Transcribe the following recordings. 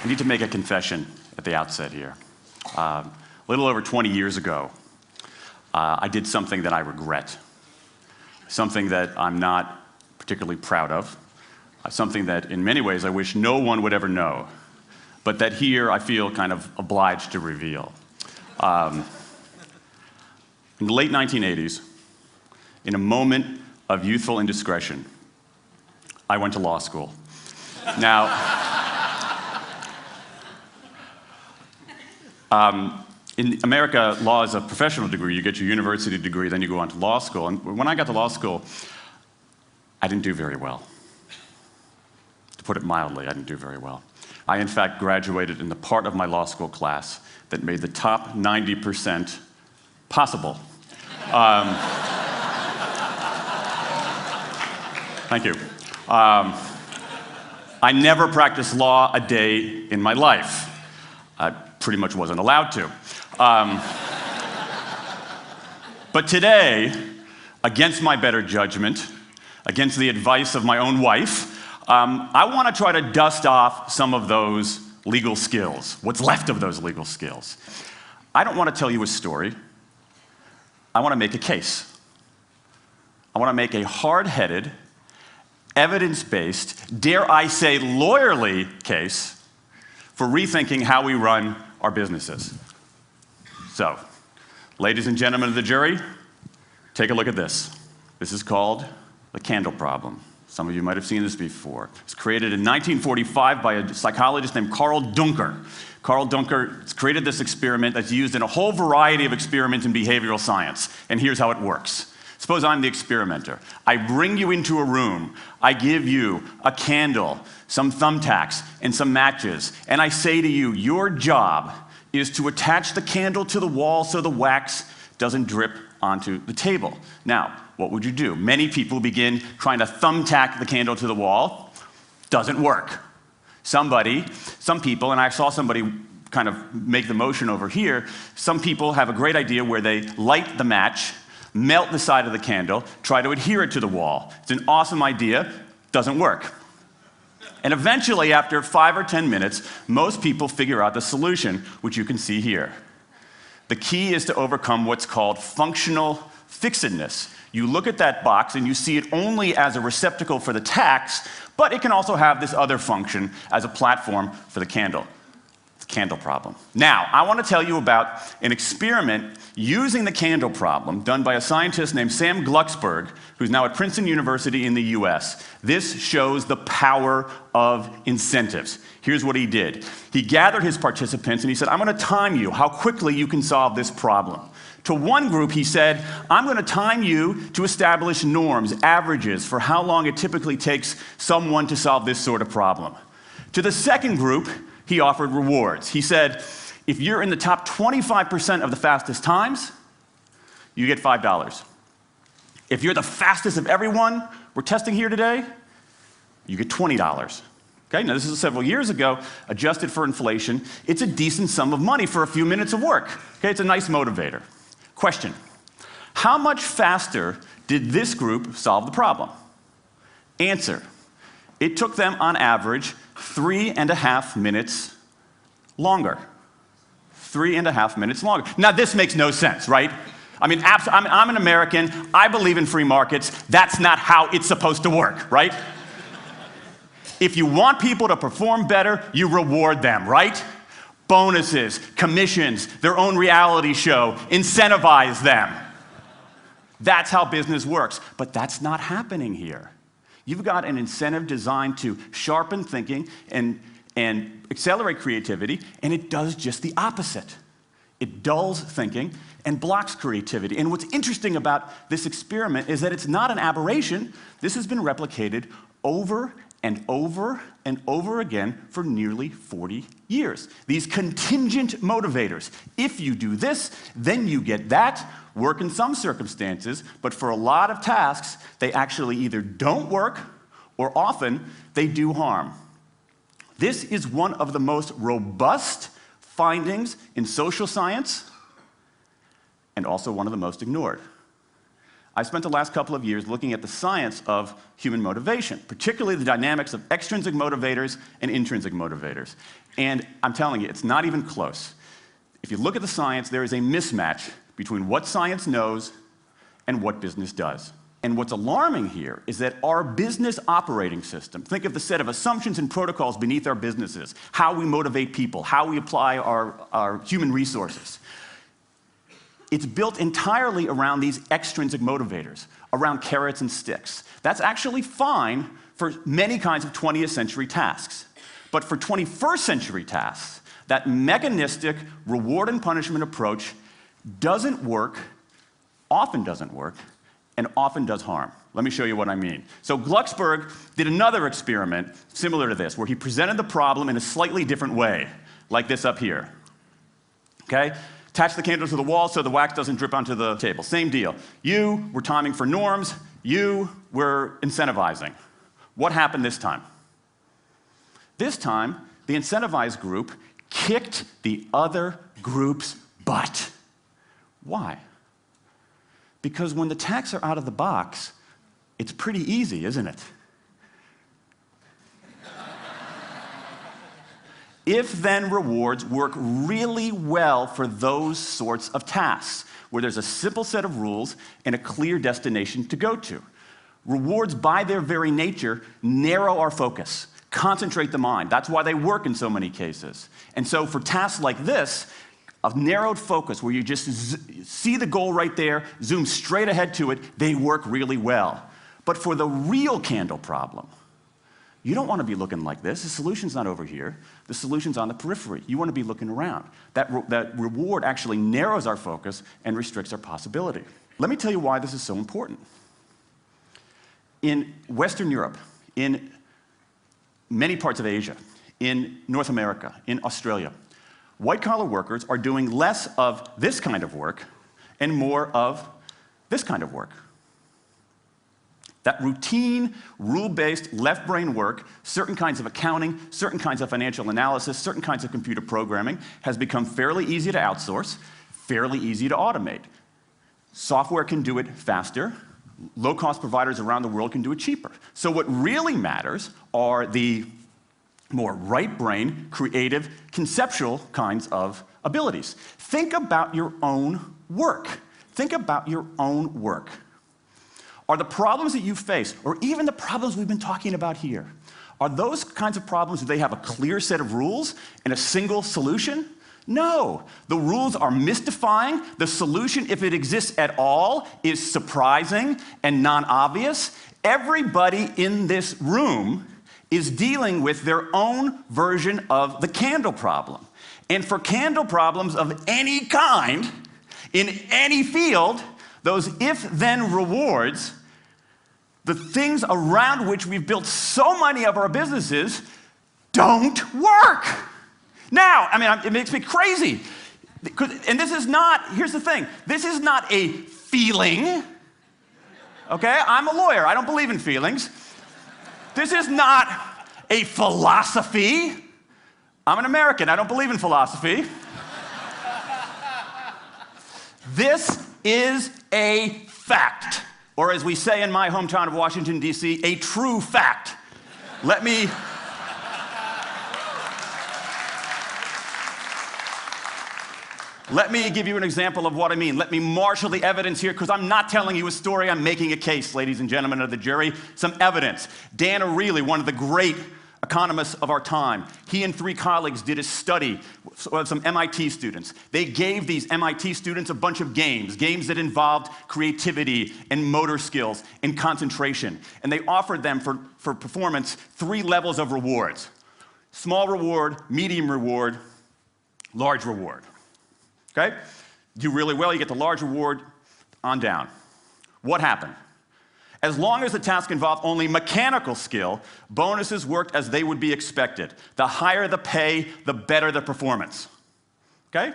need to make a confession at the outset here. A little over 20 years ago, I did something that I regret, something that I'm not particularly proud of, something that in many ways I wish no one would ever know, but that here I feel kind of obliged to reveal. In the late 1980s, in a moment of youthful indiscretion, I went to law school. Now, in America, law is a professional degree. You get your university degree, then you go on to law school. And when I got to law school, I didn't do very well. To put it mildly, I didn't do very well. I, in fact, graduated in the part of my law school class that made the top 90% possible. Thank you. I never practiced law a day in my life. I pretty much wasn't allowed to. But today, against my better judgment, against the advice of my own wife, I want to try to dust off some of those legal skills, what's left of those legal skills. I don't want to tell you a story. I want to make a case. I want to make a hard-headed, evidence-based, dare I say lawyerly case for rethinking how we run our businesses. So, ladies and gentlemen of the jury, take a look at this. This is called the candle problem. Some of you might have seen this before. It was created in 1945 by a psychologist named Carl Duncker. Carl Duncker created this experiment that's used in a whole variety of experiments in behavioral science. And here's how it works. Suppose I'm the experimenter. I bring you into a room. I give you a candle, some thumbtacks, and some matches. And I say to you, your job is to attach the candle to the wall so the wax doesn't drip onto the table. Now, what would you do? Many people begin trying to thumbtack the candle to the wall. Doesn't work. Some people, and I saw somebody kind of make the motion over here, some people have a great idea where they light the match, melt the side of the candle, try to adhere it to the wall. It's an awesome idea, doesn't work. And eventually, after 5 or 10 minutes, most people figure out the solution, which you can see here. The key is to overcome what's called functional fixedness. You look at that box and you see it only as a receptacle for the tacks, but it can also have this other function as a platform for the candle. The candle problem. Now, I want to tell you about an experiment using the candle problem done by a scientist named Sam Glucksberg, who's now at Princeton University in the US. This shows the power of incentives. Here's what he did. He gathered his participants and he said, I'm going to time you how quickly you can solve this problem. To one group, he said, I'm going to time you to establish norms, averages, for how long it typically takes someone to solve this sort of problem. To the second group, he offered rewards. He said, if you're in the top 25% of the fastest times, you get $5. If you're the fastest of everyone we're testing here today, you get $20. Okay, now this is several years ago, adjusted for inflation. It's a decent sum of money for a few minutes of work. Okay, it's a nice motivator. Question, how much faster did this group solve the problem? Answer, it took them on average 3.5 minutes longer. 3.5 minutes longer. Now this makes no sense, right? I mean, I'm an American, I believe in free markets, that's not how it's supposed to work, right? If you want people to perform better, you reward them, right? Bonuses, commissions, their own reality show, incentivize them. That's how business works, but that's not happening here. You've got an incentive designed to sharpen thinking and accelerate creativity, and it does just the opposite. It dulls thinking and blocks creativity. And what's interesting about this experiment is that it's not an aberration. This has been replicated over and over and over again for nearly 40 years. These contingent motivators. If you do this, then you get that. Work in some circumstances, but for a lot of tasks, they actually either don't work or often they do harm. This is one of the most robust findings in social science and also one of the most ignored. I spent the last couple of years looking at the science of human motivation, particularly the dynamics of extrinsic motivators and intrinsic motivators. And I'm telling you, it's not even close. If you look at the science, there is a mismatch between what science knows and what business does. And what's alarming here is that our business operating system, think of the set of assumptions and protocols beneath our businesses, how we motivate people, how we apply our human resources. It's built entirely around these extrinsic motivators, around carrots and sticks. That's actually fine for many kinds of 20th century tasks. But for 21st century tasks, that mechanistic reward and punishment approach doesn't work, often doesn't work, and often does harm. Let me show you what I mean. So Glucksberg did another experiment similar to this, where he presented the problem in a slightly different way, like this up here. Okay? Attach the candle to the wall so the wax doesn't drip onto the table. Same deal. You were timing for norms. You were incentivizing. What happened this time? This time, the incentivized group kicked the other group's butt. Why? Because when the tasks are out of the box, it's pretty easy, isn't it? If-then rewards work really well for those sorts of tasks, where there's a simple set of rules and a clear destination to go to. Rewards, by their very nature, narrow our focus, concentrate the mind. That's why they work in so many cases. And so for tasks like this, a narrowed focus where you just see the goal right there, zoom straight ahead to it, they work really well. But for the real candle problem, you don't want to be looking like this. The solution's not over here. The solution's on the periphery. You want to be looking around. That reward actually narrows our focus and restricts our possibility. Let me tell you why this is so important. In Western Europe, in many parts of Asia, in North America, in Australia, white-collar workers are doing less of this kind of work and more of this kind of work. That routine, rule-based, left-brain work, certain kinds of accounting, certain kinds of financial analysis, certain kinds of computer programming, has become fairly easy to outsource, fairly easy to automate. Software can do it faster. Low-cost providers around the world can do it cheaper. So what really matters are the more right-brain, creative, conceptual kinds of abilities. Think about your own work. Think about your own work. Are the problems that you face, or even the problems we've been talking about here, are those kinds of problems, do they have a clear set of rules and a single solution? No. The rules are mystifying. The solution, if it exists at all, is surprising and non-obvious. Everybody in this room is dealing with their own version of the candle problem. And for candle problems of any kind, in any field, those if-then rewards, the things around which we've built so many of our businesses, don't work. Now, I mean, it makes me crazy. And this is not, here's the thing, this is not a feeling, okay? I'm a lawyer, I don't believe in feelings. This is not a philosophy. I'm an American, I don't believe in philosophy. This is a fact. Or as we say in my hometown of Washington, D.C., a true fact. Let me give you an example of what I mean. Let me marshal the evidence here, because I'm not telling you a story, I'm making a case, ladies and gentlemen of the jury. Some evidence. Dan Ariely, one of the great economists of our time, he and 3 colleagues did a study of some MIT students. They gave these MIT students a bunch of games that involved creativity and motor skills and concentration. And they offered them for performance 3 levels of rewards. Small reward, medium reward, large reward. Okay? Do really well, you get the large reward, on down. What happened? As long as the task involved only mechanical skill, bonuses worked as they would be expected. The higher the pay, the better the performance. Okay?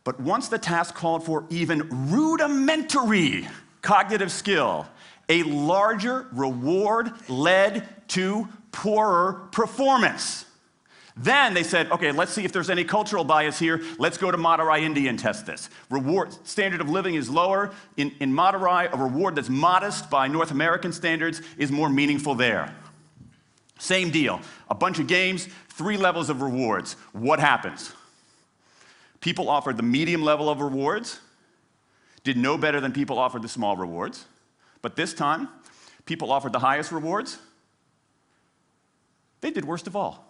But once the task called for even rudimentary cognitive skill, a larger reward led to poorer performance. Then they said, okay, let's see if there's any cultural bias here. Let's go to Madurai, India and test this. Reward standard of living is lower. In Madurai, a reward that's modest by North American standards is more meaningful there. Same deal. A bunch of games, 3 levels of rewards. What happens? People offered the medium level of rewards, did no better than people offered the small rewards. But this time, people offered the highest rewards. They did worst of all.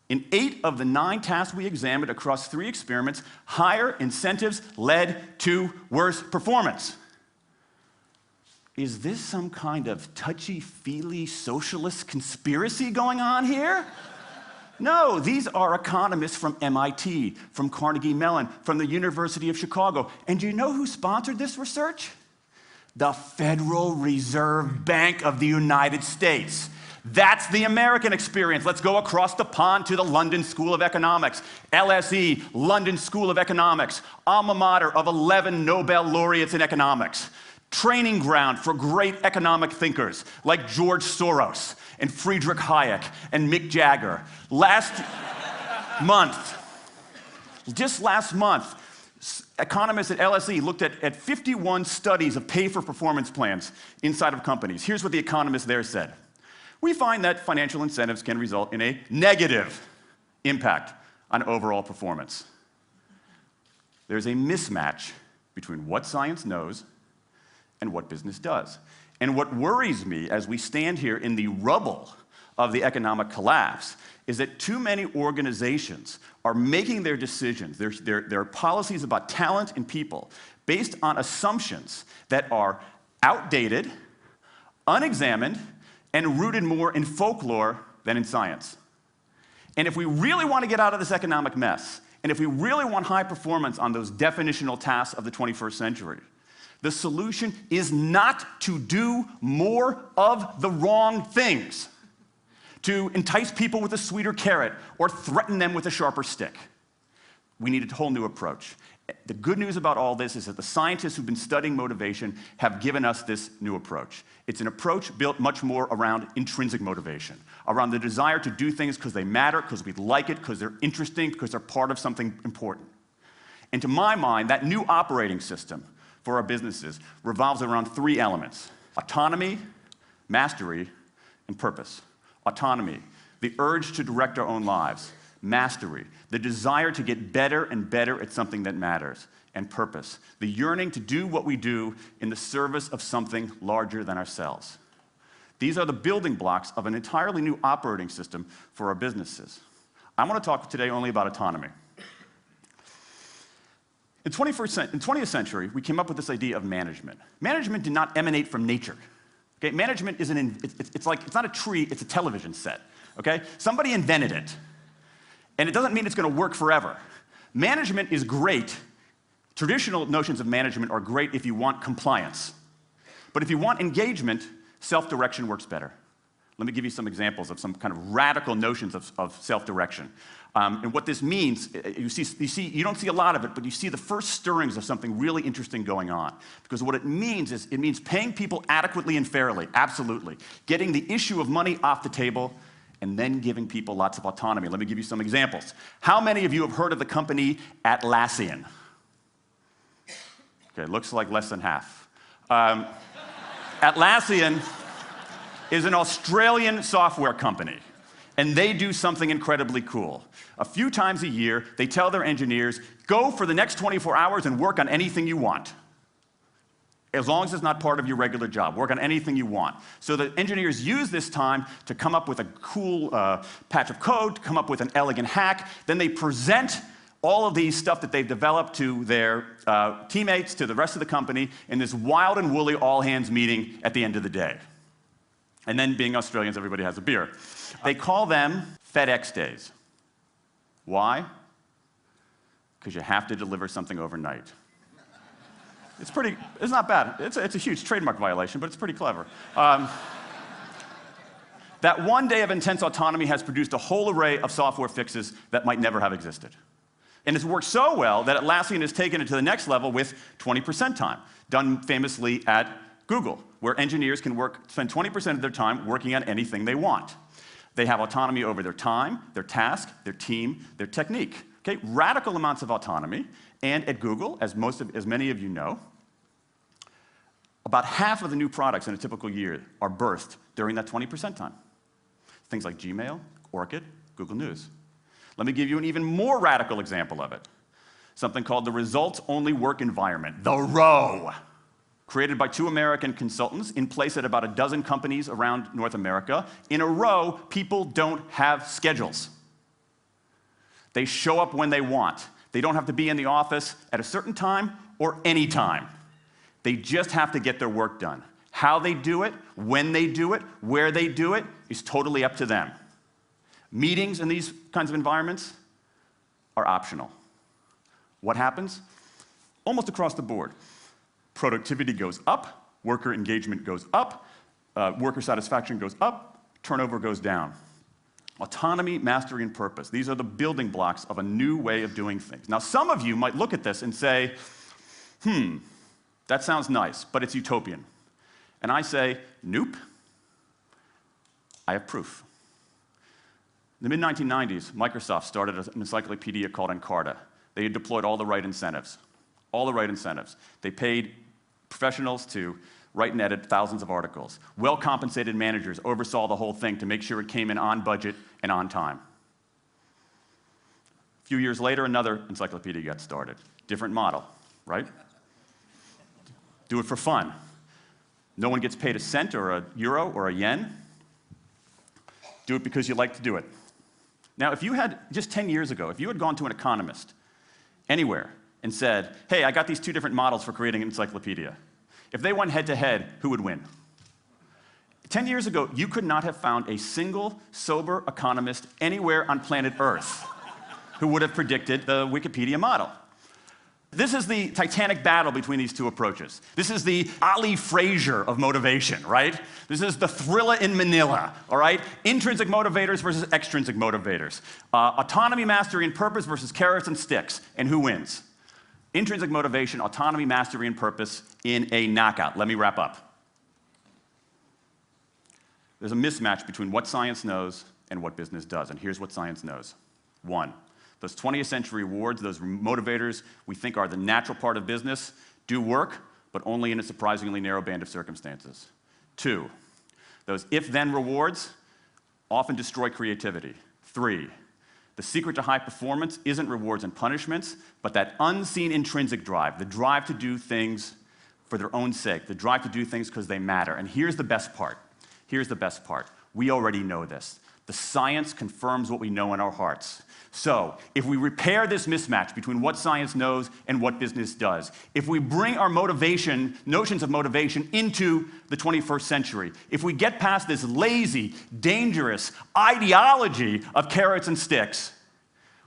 In 8 of the 9 tasks we examined across 3 experiments, higher incentives led to worse performance. Is this some kind of touchy-feely socialist conspiracy going on here? No, these are economists from MIT, from Carnegie Mellon, from the University of Chicago. And do you know who sponsored this research? The Federal Reserve Bank of the United States. That's the American experience. Let's go across the pond to the London School of Economics. LSE, London School of Economics, alma mater of 11 Nobel laureates in economics. Training ground for great economic thinkers like George Soros and Friedrich Hayek and Mick Jagger. Just last month, economists at LSE looked at 51 studies of pay-for-performance plans inside of companies. Here's what the economists there said. We find that financial incentives can result in a negative impact on overall performance. There's a mismatch between what science knows and what business does. And what worries me as we stand here in the rubble of the economic collapse is that too many organizations are making their decisions, their policies about talent and people, based on assumptions that are outdated, unexamined, and rooted more in folklore than in science. And if we really want to get out of this economic mess, and if we really want high performance on those definitional tasks of the 21st century, the solution is not to do more of the wrong things, to entice people with a sweeter carrot or threaten them with a sharper stick. We need a whole new approach. The good news about all this is that the scientists who've been studying motivation have given us this new approach. It's an approach built much more around intrinsic motivation, around the desire to do things because they matter, because we like it, because they're interesting, because they're part of something important. And to my mind, that new operating system for our businesses revolves around 3 elements: autonomy, mastery, and purpose. Autonomy, the urge to direct our own lives. Mastery, the desire to get better and better at something that matters. And purpose, the yearning to do what we do in the service of something larger than ourselves. These are the building blocks of an entirely new operating system for our businesses. I want to talk today only about autonomy. In the 20th century, we came up with this idea of management. Management did not emanate from nature. Okay? Management is it's not a tree, it's a television set. Okay? Somebody invented it. And it doesn't mean it's going to work forever. Management is great. Traditional notions of management are great if you want compliance. But if you want engagement, self-direction works better. Let me give you some examples of some kind of radical notions of self-direction. And what this means, you don't see a lot of it, but you see the first stirrings of something really interesting going on. Because what it means is, it means paying people adequately and fairly, absolutely. Getting the issue of money off the table, and then giving people lots of autonomy. Let me give you some examples. How many of you have heard of the company Atlassian? Okay, looks like less than half. Atlassian is an Australian software company, and they do something incredibly cool. A few times a year, they tell their engineers, go for the next 24 hours and work on anything you want. As long as it's not part of your regular job. Work on anything you want. So the engineers use this time to come up with a cool patch of code, to come up with an elegant hack. Then they present all of these stuff that they've developed to their teammates, to the rest of the company, in this wild and woolly all-hands meeting at the end of the day. And then, being Australians, everybody has a beer. They call them FedEx days. Why? Because you have to deliver something overnight. It's not bad. It's a huge trademark violation, but it's pretty clever. That one day of intense autonomy has produced a whole array of software fixes that might never have existed. And it's worked so well that Atlassian has taken it to the next level with 20% time, done famously at Google, where engineers can spend 20% of their time working on anything they want. They have autonomy over their time, their task, their team, their technique. Okay? Radical amounts of autonomy. And at Google, as many of you know, about half of the new products in a typical year are birthed during that 20% time. Things like Gmail, Orchid, Google News. Let me give you an even more radical example of it. Something called the results-only work environment, the ROW, created by 2 American consultants in place at about a dozen companies around North America. In a ROW, people don't have schedules. They show up when they want. They don't have to be in the office at a certain time or any time. They just have to get their work done. How they do it, when they do it, where they do it, is totally up to them. Meetings in these kinds of environments are optional. What happens? Almost across the board. Productivity goes up, worker engagement goes up, worker satisfaction goes up, turnover goes down. Autonomy, mastery, and purpose. These are the building blocks of a new way of doing things. Now, some of you might look at this and say, that sounds nice, but it's utopian. And I say, nope. I have proof. In the mid-1990s, Microsoft started an encyclopedia called Encarta. They had deployed all the right incentives. All the right incentives. They paid professionals to write and edit thousands of articles. Well-compensated managers oversaw the whole thing to make sure it came in on budget and on time. A few years later, another encyclopedia got started. Different model, right? Do it for fun. No one gets paid a cent or a euro or a yen. Do it because you like to do it. Now, if you had, just 10 years ago, if you had gone to an economist anywhere and said, hey, I got these 2 different models for creating an encyclopedia, if they went head-to-head, who would win? 10 years ago, you could not have found a single sober economist anywhere on planet Earth who would have predicted the Wikipedia model. This is the titanic battle between these 2 approaches. This is the Ali Frazier of motivation, right? This is the thriller in Manila, all right? Intrinsic motivators versus extrinsic motivators. Autonomy, mastery, and purpose versus carrots and sticks. And who wins? Intrinsic motivation, autonomy, mastery, and purpose in a knockout. Let me wrap up. There's a mismatch between what science knows and what business does, and here's what science knows. 1, those 20th century rewards, those motivators we think are the natural part of business, do work, but only in a surprisingly narrow band of circumstances. 2, those if-then rewards often destroy creativity. 3, the secret to high performance isn't rewards and punishments, but that unseen intrinsic drive, the drive to do things for their own sake, the drive to do things because they matter. And here's the best part. Here's the best part. We already know this. The science confirms what we know in our hearts. So, if we repair this mismatch between what science knows and what business does, if we bring our motivation, notions of motivation into the 21st century, if we get past this lazy, dangerous ideology of carrots and sticks,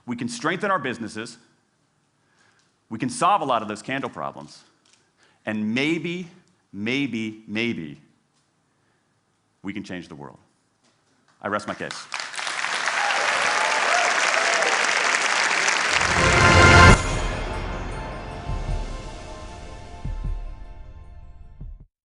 we can strengthen our businesses, we can solve a lot of those candle problems, and maybe, we can change the world. I rest my case.